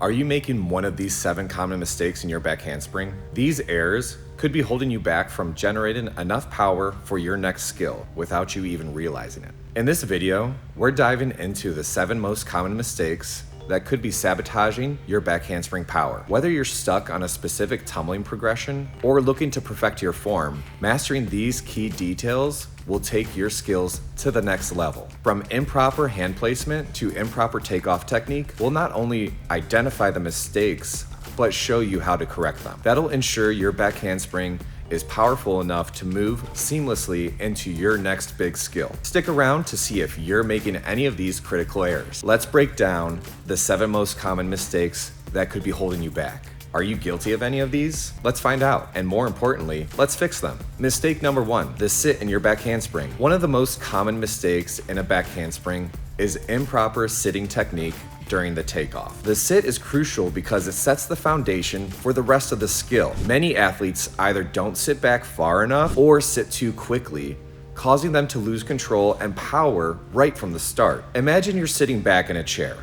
Are you making one of these 7 common mistakes in your back handspring? These errors could be holding you back from generating enough power for your next skill without you even realizing it. In this video, we're diving into the 7 most common mistakes that could be sabotaging your back handspring power. Whether you're stuck on a specific tumbling progression or looking to perfect your form, mastering these key details will take your skills to the next level. From improper hand placement to improper takeoff technique, will not only identify the mistakes, but show you how to correct them. That'll ensure your back handspring is powerful enough to move seamlessly into your next big skill. Stick around to see if you're making any of these critical errors. Let's break down the 7 most common mistakes that could be holding you back. Are you guilty of any of these? Let's find out, and more importantly, let's fix them. Mistake number 1, the sit in your back handspring. One of the most common mistakes in a back handspring is improper sitting technique during the takeoff. The sit is crucial because it sets the foundation for the rest of the skill. Many athletes either don't sit back far enough or sit too quickly, causing them to lose control and power right from the start. Imagine you're sitting back in a chair.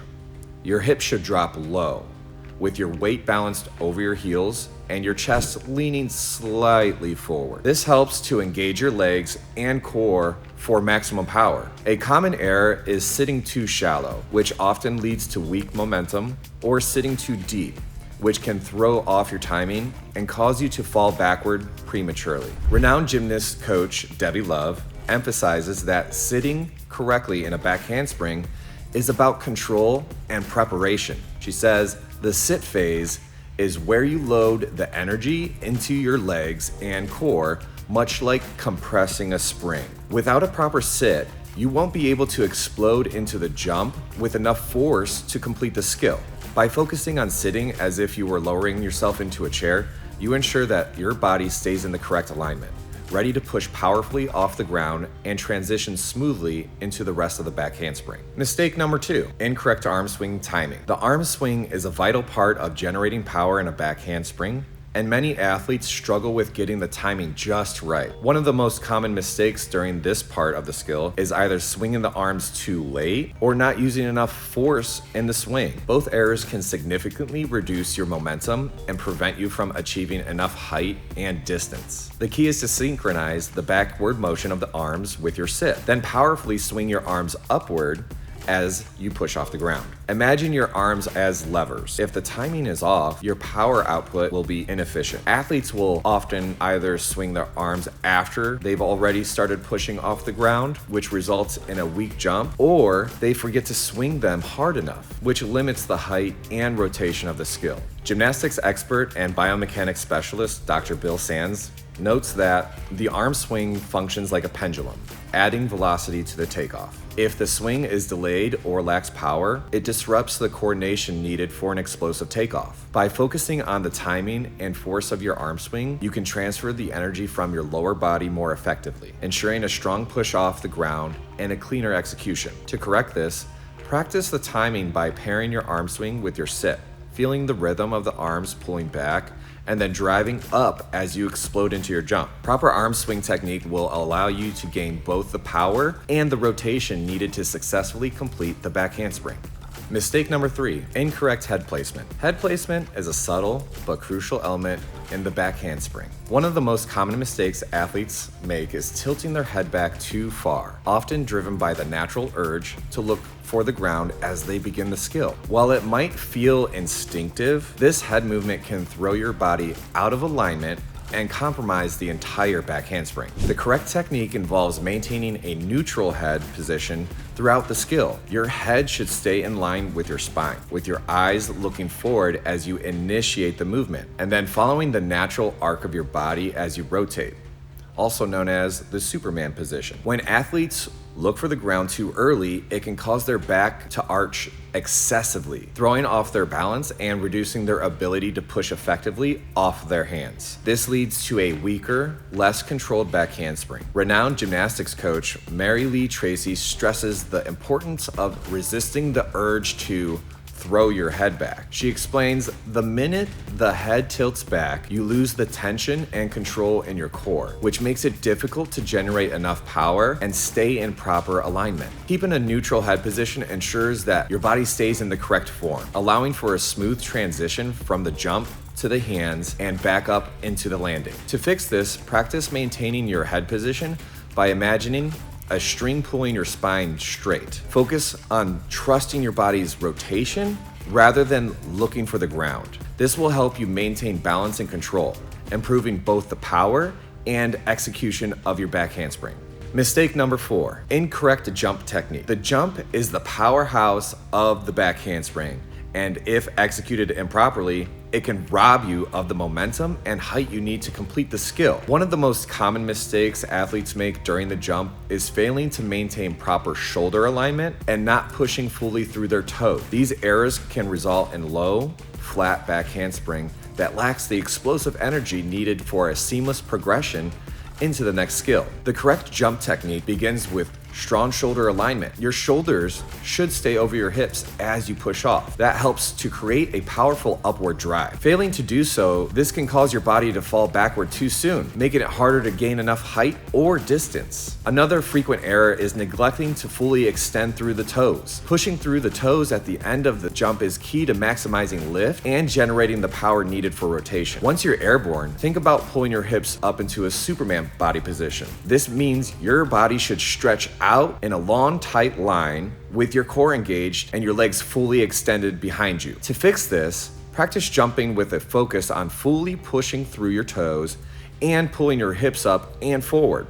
Your hips should drop low, with your weight balanced over your heels and your chest leaning slightly forward. This helps to engage your legs and core for maximum power. A common error is sitting too shallow, which often leads to weak momentum, or sitting too deep, which can throw off your timing and cause you to fall backward prematurely. Renowned gymnast coach Debbie Love emphasizes that sitting correctly in a back handspring is about control and preparation. She says, the sit phase is where you load the energy into your legs and core, much like compressing a spring. Without a proper sit, you won't be able to explode into the jump with enough force to complete the skill. By focusing on sitting as if you were lowering yourself into a chair, you ensure that your body stays in the correct alignment, ready to push powerfully off the ground and transition smoothly into the rest of the back handspring. Mistake number 2, incorrect arm swing timing. The arm swing is a vital part of generating power in a back handspring, and many athletes struggle with getting the timing just right. One of the most common mistakes during this part of the skill is either swinging the arms too late or not using enough force in the swing. Both errors can significantly reduce your momentum and prevent you from achieving enough height and distance. The key is to synchronize the backward motion of the arms with your sit, then powerfully swing your arms upward as you push off the ground. Imagine your arms as levers. If the timing is off, your power output will be inefficient. Athletes will often either swing their arms after they've already started pushing off the ground, which results in a weak jump, or they forget to swing them hard enough, which limits the height and rotation of the skill. Gymnastics expert and biomechanics specialist Dr. Bill Sands notes that the arm swing functions like a pendulum, adding velocity to the takeoff. If the swing is delayed or lacks power, it disrupts the coordination needed for an explosive takeoff. By focusing on the timing and force of your arm swing, you can transfer the energy from your lower body more effectively, ensuring a strong push off the ground and a cleaner execution. To correct this, practice the timing by pairing your arm swing with your sit, feeling the rhythm of the arms pulling back, and then driving up as you explode into your jump. Proper arm swing technique will allow you to gain both the power and the rotation needed to successfully complete the back handspring. Mistake number 3, incorrect head placement. Head placement is a subtle but crucial element in the back handspring. One of the most common mistakes athletes make is tilting their head back too far, often driven by the natural urge to look for the ground as they begin the skill. While it might feel instinctive, this head movement can throw your body out of alignment and compromise the entire back handspring. The correct technique involves maintaining a neutral head position throughout the skill. Your head should stay in line with your spine, with your eyes looking forward as you initiate the movement, and then following the natural arc of your body as you rotate, also known as the Superman position. When athletes look for the ground too early, it can cause their back to arch excessively, throwing off their balance and reducing their ability to push effectively off their hands. This leads to a weaker, less controlled back handspring. Renowned gymnastics coach Mary Lee Tracy stresses the importance of resisting the urge to throw your head back. She explains, the minute the head tilts back, you lose the tension and control in your core, which makes it difficult to generate enough power and stay in proper alignment. Keeping a neutral head position ensures that your body stays in the correct form, allowing for a smooth transition from the jump to the hands and back up into the landing. To fix this, practice maintaining your head position by imagining a string pulling your spine straight. Focus on trusting your body's rotation rather than looking for the ground. This will help you maintain balance and control, improving both the power and execution of your back handspring. Mistake number 4, incorrect jump technique. The jump is the powerhouse of the back handspring, and if executed improperly, it can rob you of the momentum and height you need to complete the skill. One of the most common mistakes athletes make during the jump is failing to maintain proper shoulder alignment and not pushing fully through their toes. These errors can result in low, flat back handspring that lacks the explosive energy needed for a seamless progression into the next skill. The correct jump technique begins with strong shoulder alignment. Your shoulders should stay over your hips as you push off. That helps to create a powerful upward drive. Failing to do so, this can cause your body to fall backward too soon, making it harder to gain enough height or distance. Another frequent error is neglecting to fully extend through the toes. Pushing through the toes at the end of the jump is key to maximizing lift and generating the power needed for rotation. Once you're airborne, think about pulling your hips up into a Superman body position. This means your body should stretch out in a long, tight line with your core engaged and your legs fully extended behind you. To fix this, practice jumping with a focus on fully pushing through your toes and pulling your hips up and forward,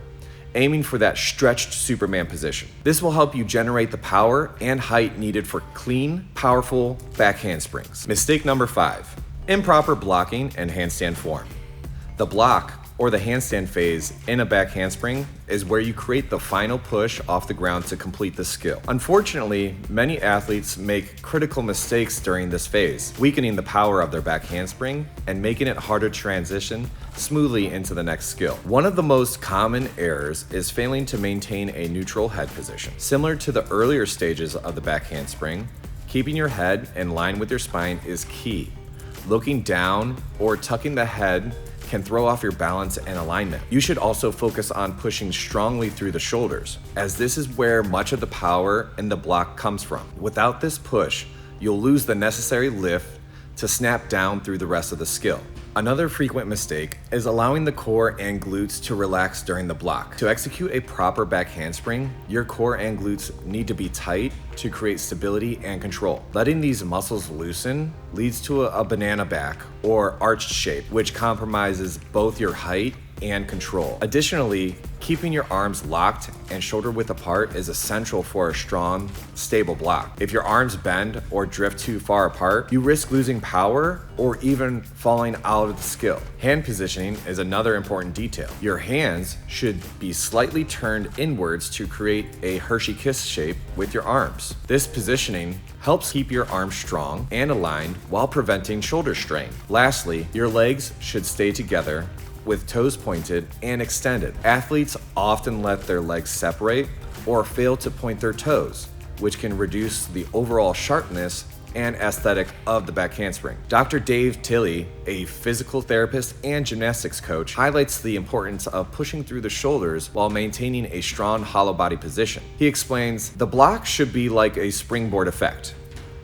aiming for that stretched Superman position. This will help you generate the power and height needed for clean, powerful back handsprings. Mistake number 5, improper blocking and handstand form. The block, or the handstand phase in a back handspring, is where you create the final push off the ground to complete the skill. Unfortunately, many athletes make critical mistakes during this phase, weakening the power of their back handspring and making it harder to transition smoothly into the next skill. One of the most common errors is failing to maintain a neutral head position. Similar to the earlier stages of the back handspring, keeping your head in line with your spine is key. Looking down or tucking the head can throw off your balance and alignment. You should also focus on pushing strongly through the shoulders, as this is where much of the power in the block comes from. Without this push, you'll lose the necessary lift to snap down through the rest of the skill. Another frequent mistake is allowing the core and glutes to relax during the block. To execute a proper back handspring, your core and glutes need to be tight to create stability and control. Letting these muscles loosen leads to a banana back or arched shape, which compromises both your height and control. Additionally, keeping your arms locked and shoulder width apart is essential for a strong, stable block. If your arms bend or drift too far apart, you risk losing power or even falling out of the skill. Hand positioning is another important detail. Your hands should be slightly turned inwards to create a Hershey kiss shape with your arms. This positioning helps keep your arms strong and aligned while preventing shoulder strain. Lastly, your legs should stay together with toes pointed and extended. Athletes often let their legs separate or fail to point their toes, which can reduce the overall sharpness and aesthetic of the back handspring. Dr. Dave Tilley, a physical therapist and gymnastics coach, highlights the importance of pushing through the shoulders while maintaining a strong hollow body position. He explains, the block should be like a springboard effect.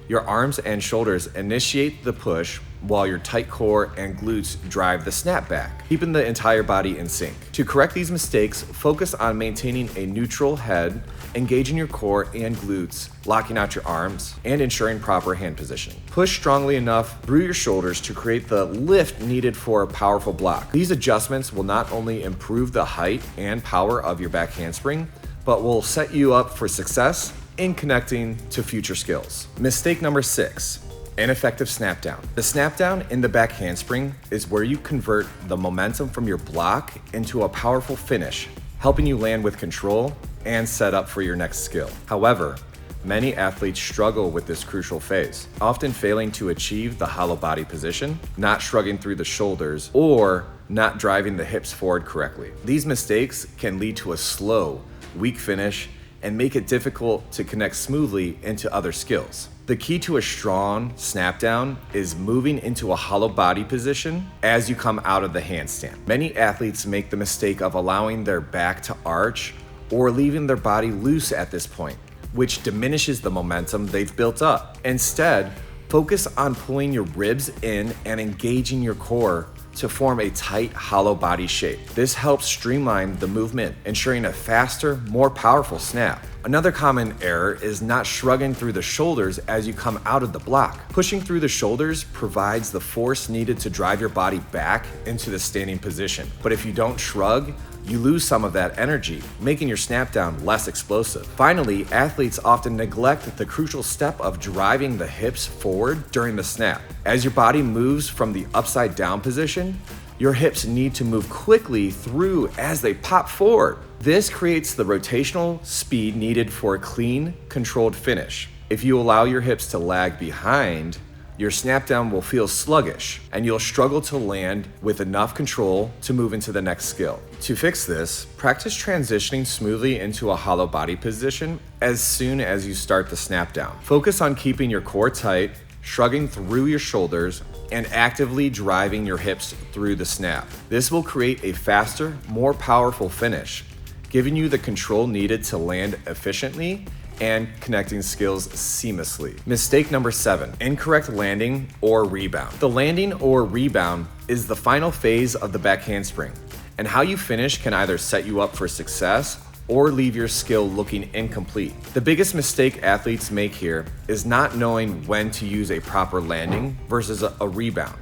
Your arms and shoulders initiate the push while your tight core and glutes drive the snap back, keeping the entire body in sync. To correct these mistakes, focus on maintaining a neutral head, engaging your core and glutes, locking out your arms, and ensuring proper hand positioning. Push strongly enough through your shoulders to create the lift needed for a powerful block. These adjustments will not only improve the height and power of your back handspring, but will set you up for success in connecting to future skills. Mistake number 6. Ineffective snap down. The snap down in the back handspring is where you convert the momentum from your block into a powerful finish, helping you land with control and set up for your next skill. However, many athletes struggle with this crucial phase, often failing to achieve the hollow body position, not shrugging through the shoulders, or not driving the hips forward correctly. These mistakes can lead to a slow, weak finish and make it difficult to connect smoothly into other skills. The key to a strong snap down is moving into a hollow body position as you come out of the handstand. Many athletes make the mistake of allowing their back to arch or leaving their body loose at this point, which diminishes the momentum they've built up. Instead, focus on pulling your ribs in and engaging your core to form a tight, hollow body shape. This helps streamline the movement, ensuring a faster, more powerful snap. Another common error is not shrugging through the shoulders as you come out of the block. Pushing through the shoulders provides the force needed to drive your body back into the standing position. But if you don't shrug, you lose some of that energy, making your snap down less explosive. Finally, athletes often neglect the crucial step of driving the hips forward during the snap. As your body moves from the upside down position, your hips need to move quickly through as they pop forward. This creates the rotational speed needed for a clean, controlled finish. If you allow your hips to lag behind, your snap down will feel sluggish and you'll struggle to land with enough control to move into the next skill. To fix this, practice transitioning smoothly into a hollow body position as soon as you start the snap down. Focus on keeping your core tight, shrugging through your shoulders, and actively driving your hips through the snap. This will create a faster, more powerful finish, giving you the control needed to land efficiently and connecting skills seamlessly. Mistake number 7, incorrect landing or rebound. The landing or rebound is the final phase of the back handspring, and how you finish can either set you up for success or leave your skill looking incomplete. The biggest mistake athletes make here is not knowing when to use a proper landing versus a rebound,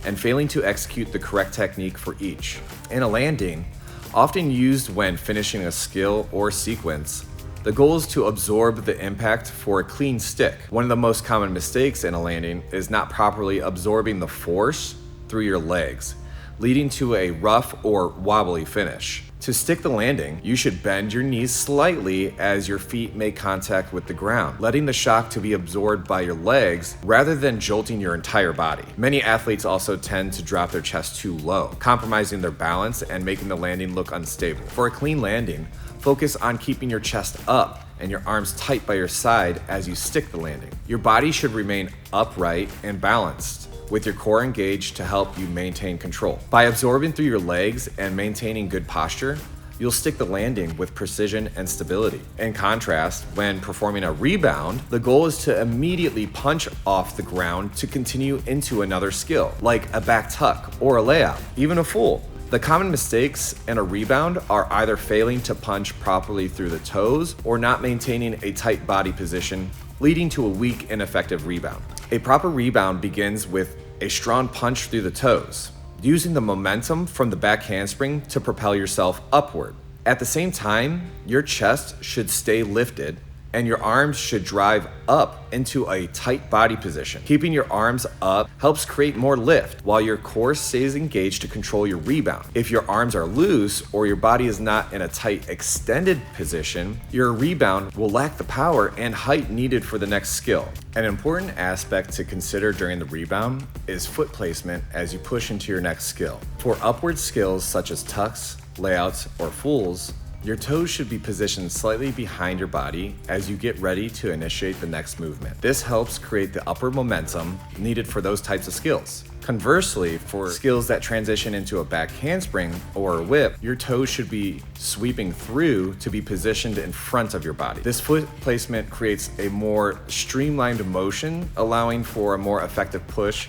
and failing to execute the correct technique for each. In a landing, often used when finishing a skill or sequence, the goal is to absorb the impact for a clean stick. One of the most common mistakes in a landing is not properly absorbing the force through your legs, leading to a rough or wobbly finish. To stick the landing, you should bend your knees slightly as your feet make contact with the ground, letting the shock to be absorbed by your legs rather than jolting your entire body. Many athletes also tend to drop their chest too low, compromising their balance and making the landing look unstable. For a clean landing, focus on keeping your chest up and your arms tight by your side as you stick the landing. Your body should remain upright and balanced, with your core engaged to help you maintain control. By absorbing through your legs and maintaining good posture, you'll stick the landing with precision and stability. In contrast, when performing a rebound, the goal is to immediately punch off the ground to continue into another skill, like a back tuck or a layout, even a full. The common mistakes in a rebound are either failing to punch properly through the toes or not maintaining a tight body position, leading to a weak, ineffective rebound. A proper rebound begins with a strong punch through the toes, using the momentum from the back handspring to propel yourself upward. At the same time, your chest should stay lifted and your arms should drive up into a tight body position. Keeping your arms up helps create more lift while your core stays engaged to control your rebound. If your arms are loose or your body is not in a tight extended position, your rebound will lack the power and height needed for the next skill. An important aspect to consider during the rebound is foot placement as you push into your next skill. For upward skills such as tucks, layouts, or fulls, your toes should be positioned slightly behind your body as you get ready to initiate the next movement. This helps create the upward momentum needed for those types of skills. Conversely, for skills that transition into a back handspring or a whip, your toes should be sweeping through to be positioned in front of your body. This foot placement creates a more streamlined motion, allowing for a more effective push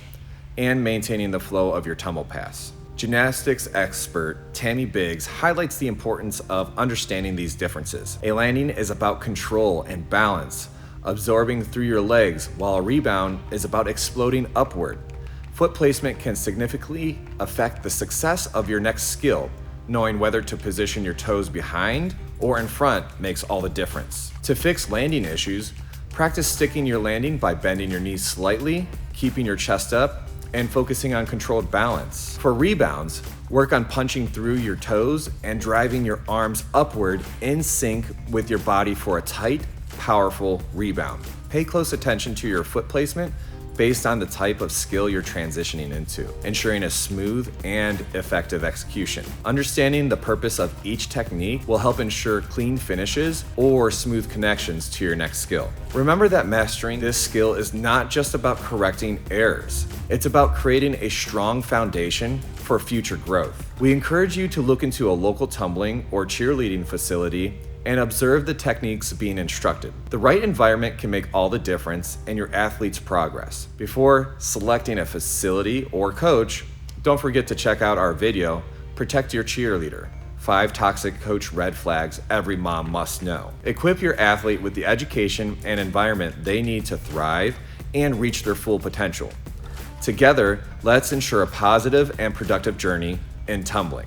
and maintaining the flow of your tumble pass. Gymnastics expert Tammy Biggs highlights the importance of understanding these differences. A landing is about control and balance, absorbing through your legs, while a rebound is about exploding upward. Foot placement can significantly affect the success of your next skill. Knowing whether to position your toes behind or in front makes all the difference. To fix landing issues, practice sticking your landing by bending your knees slightly, keeping your chest up, and focusing on controlled balance. For rebounds, work on punching through your toes and driving your arms upward in sync with your body for a tight, powerful rebound. Pay close attention to your foot placement based on the type of skill you're transitioning into, ensuring a smooth and effective execution. Understanding the purpose of each technique will help ensure clean finishes or smooth connections to your next skill. Remember that mastering this skill is not just about correcting errors. It's about creating a strong foundation for future growth. We encourage you to look into a local tumbling or cheerleading facility and observe the techniques being instructed. The right environment can make all the difference in your athlete's progress. Before selecting a facility or coach, don't forget to check out our video, Protect Your Cheerleader: 5 Toxic Coach Red Flags Every Mom Must Know. Equip your athlete with the education and environment they need to thrive and reach their full potential. Together, let's ensure a positive and productive journey in tumbling.